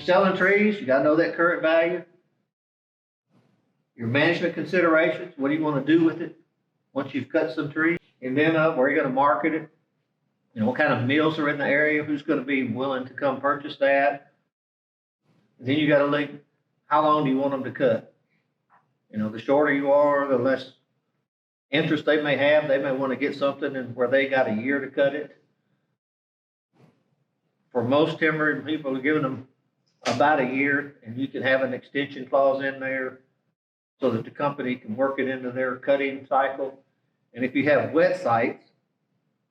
you're selling trees, you got to know that current value. Your management considerations, what do you want to do with it once you've cut some trees? And then where are you going to market it? You know, what kind of mills are in the area? Who's going to be willing to come purchase that? And then you got to link, how long do you want them to cut? You know, the shorter you are, the less interest they may have. They may want to get something where they got a year to cut it. For most timber people, we're giving them about a year, and you can have an extension clause in there so that the company can work it into their cutting cycle. And if you have wet sites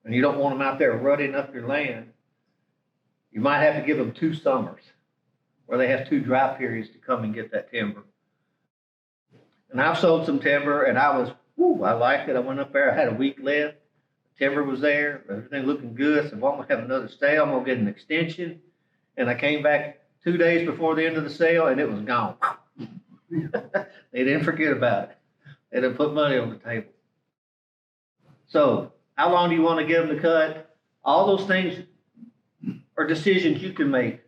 and you don't want them out there rutting up your land, you might have to give them 2 summers where they have 2 dry periods to come and get that timber. And I've sold some timber, and I liked it. I went up there, I had a week left. Timber was there, everything looking good. I said, well, I'm gonna have another sale. I'm gonna get an extension. And I came back 2 days before the end of the sale, and it was gone. They didn't forget about it. They didn't put money on the table. So how long do you want to get them to cut? All those things are decisions you can make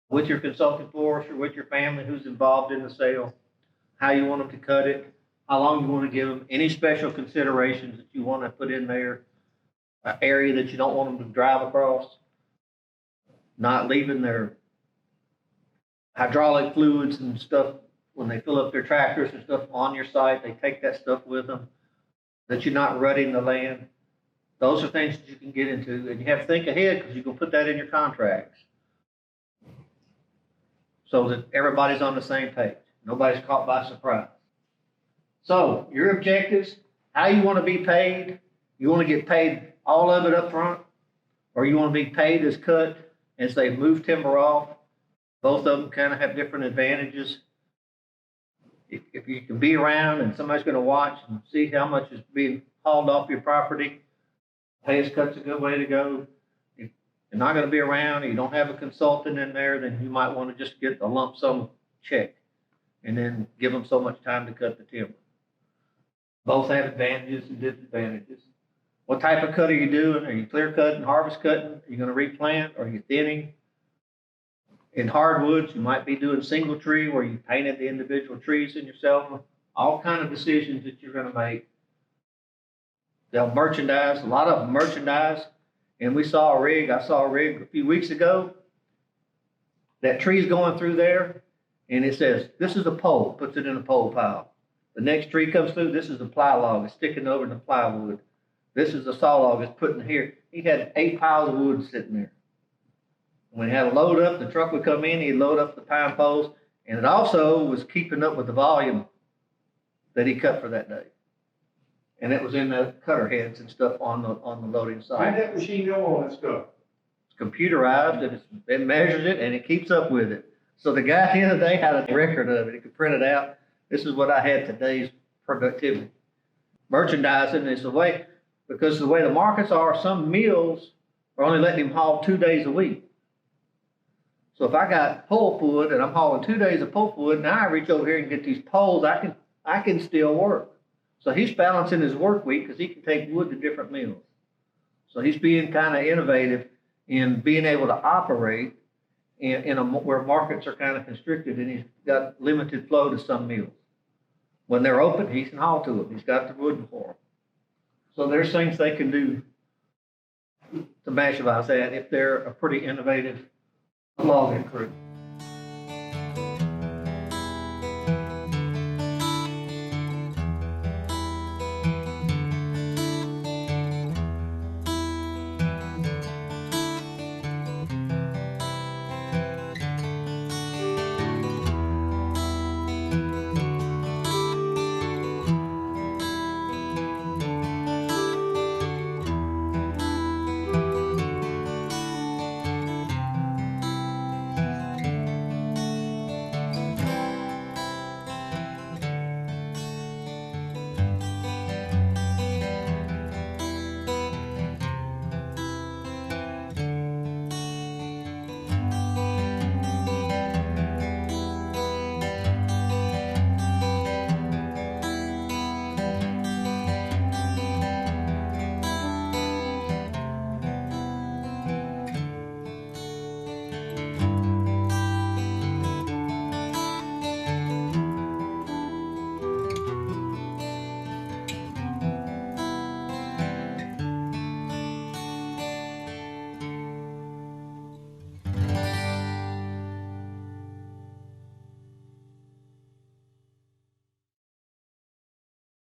with your consulting forester, with your family who's involved in the sale, how you want them to cut it, how long you want to give them, any special considerations that you want to put in there, an area that you don't want them to drive across, not leaving their hydraulic fluids and stuff when they fill up their tractors and stuff on your site. They take that stuff with them, that you're not rutting the land. Those are things that you can get into, and you have to think ahead because you can put that in your contracts so that everybody's on the same page. Nobody's caught by surprise. So your objectives, how you want to be paid. You want to get paid all of it up front, or you want to be paid as cut and say move timber off. Both of them kind of have different advantages. If you can be around and somebody's going to watch and see how much is being hauled off your property, pay as cut's a good way to go. If you're not going to be around and you don't have a consultant in there, then you might want to just get a lump sum check and then give them so much time to cut the timber. Both have advantages and disadvantages. What type of cut are you doing? Are you clear cutting, harvest cutting? Are you going to replant? Are you thinning? In hardwoods, you might be doing single tree where you painted the individual trees in yourself. All kind of decisions that you're going to make. They'll merchandise, a lot of them merchandise. And I saw a rig a few weeks ago. That tree's going through there, and it says, this is a pole, puts it in a pole pile. The next tree comes through, this is a ply log, it's sticking over the plywood. This is a saw log, it's put in here. He had 8 piles of wood sitting there. When he had a load up, the truck would come in, he'd load up the pine poles, and it also was keeping up with the volume that he cut for that day. And it was in the cutter heads and stuff on the loading side. How did that machine know all that stuff? It's computerized, and it measures it, and it keeps up with it. So the guy at the end of the day had a record of it. He could print it out. This is what I had today's productivity. Merchandising is the way, because the way the markets are, some mills are only letting him haul 2 days a week. So if I got pulpwood and I'm hauling 2 days of pulpwood, now I reach over here and get these poles, I can still work. So he's balancing his work week because he can take wood to different mills. So he's being kind of innovative in being able to operate where markets are kind of constricted, and he's got limited flow to some mills. When they're open, he can haul to them. He's got the wood for them. So there's things they can do to maximize that if they're a pretty innovative logging crew.